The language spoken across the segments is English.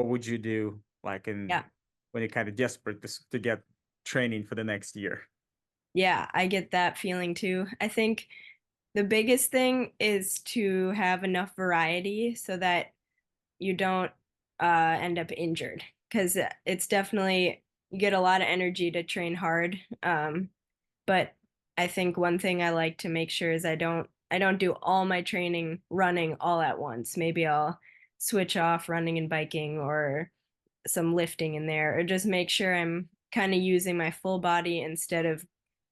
what would you do like in Yeah. when you're kind of desperate to get training for the next year? Yeah, I get that feeling too. I think the biggest thing is to have enough variety so that you don't end up injured because it's definitely you get a lot of energy to train hard. But I think one thing I like to make sure is I don't do all my training running all at once. Maybe I'll switch off running and biking or some lifting in there, or just make sure I'm kind of using my full body instead of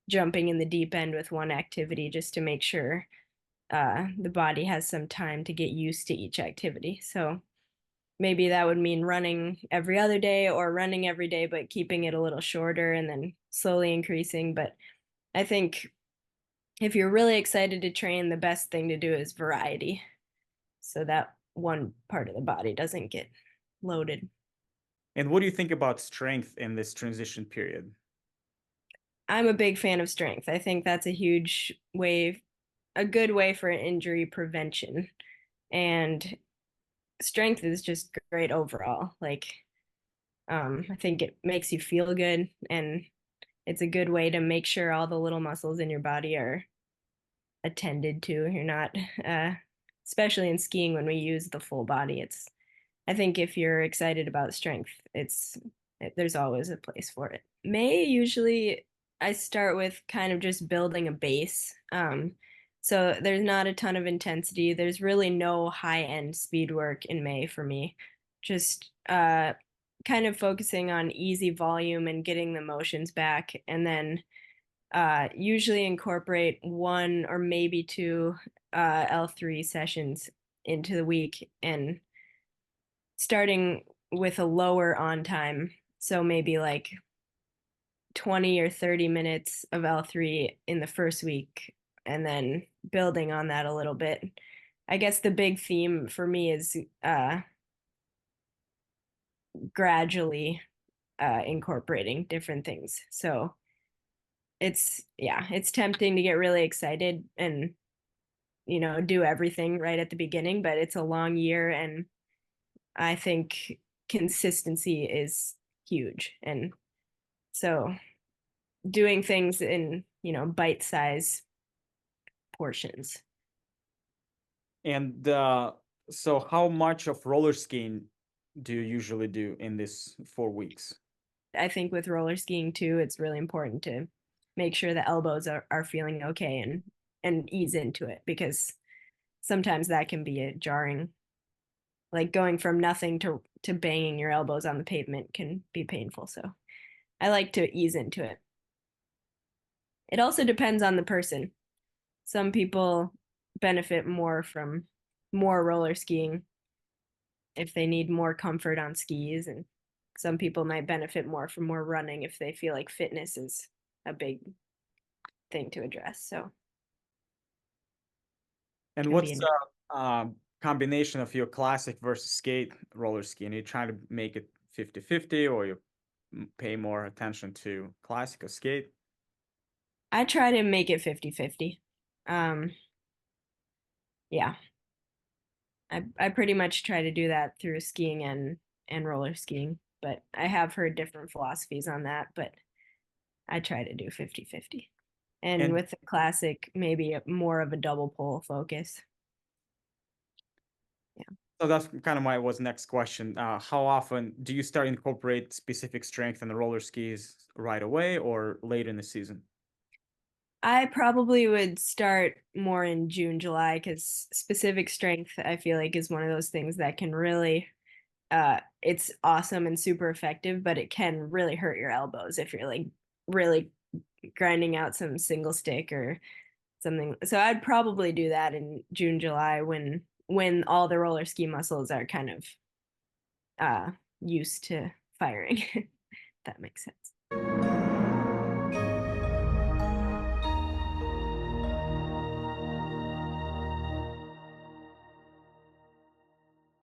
jumping in the deep end with one activity, just to make sure the body has some time to get used to each activity. So maybe that would mean running every other day or running every day, but keeping it a little shorter and then slowly increasing. But I think if you're really excited to train, the best thing to do is variety so that one part of the body doesn't get loaded. And what do you think about strength in this transition period? I'm a big fan of strength. I think that's a huge way, a good way for injury prevention. And strength is just great overall. Like, I think it makes you feel good, and it's a good way to make sure all the little muscles in your body are attended to. You're not, especially in skiing when we use the full body. I think if you're excited about strength, there's always a place for it. May usually I start with kind of just building a base. So there's not a ton of intensity. There's really no high end speed work in May for me. Just kind of focusing on easy volume and getting the motions back, and then usually incorporate one or maybe two L3 sessions into the week, and starting with a lower on time. So maybe like 20 or 30 minutes of L3 in the first week, and then building on that a little bit. I guess the big theme for me is gradually incorporating different things. So yeah, it's tempting to get really excited and, do everything right at the beginning, but it's a long year, and I think consistency is huge. And so doing things in, bite size portions. And so how much of roller skiing do you usually do in this 4 weeks? I think with roller skiing too, it's really important to make sure the elbows are feeling okay, and ease into it, because sometimes that can be a jarring, like going from nothing to banging your elbows on the pavement can be painful. So I like to ease into it. It also depends on the person. Some people benefit more from more roller skiing if they need more comfort on skis, and some people might benefit more from more running if they feel like fitness is a big thing to address. So And can be what's a the combination of your classic versus skate roller skiing? Are you trying to make it 50-50, or you pay more attention to classic or skate? I try to make it 50-50. Um, yeah, I pretty much try to do that through skiing and roller skiing, but I have heard different philosophies on that, but I try to do 50-50. And And with the classic, maybe more of a double pole focus. Yeah. so that's kind of my was next question. How often do you start incorporate specific strength in the roller skis right away or late in the season? I probably would start more in June, July, because specific strength, I feel like, is one of those things that can really, it's awesome and super effective, but it can really hurt your elbows if you're like really grinding out some single stick or something. So I'd probably do that in June, July, when all the roller ski muscles are kind of uh used to firing. If that makes sense.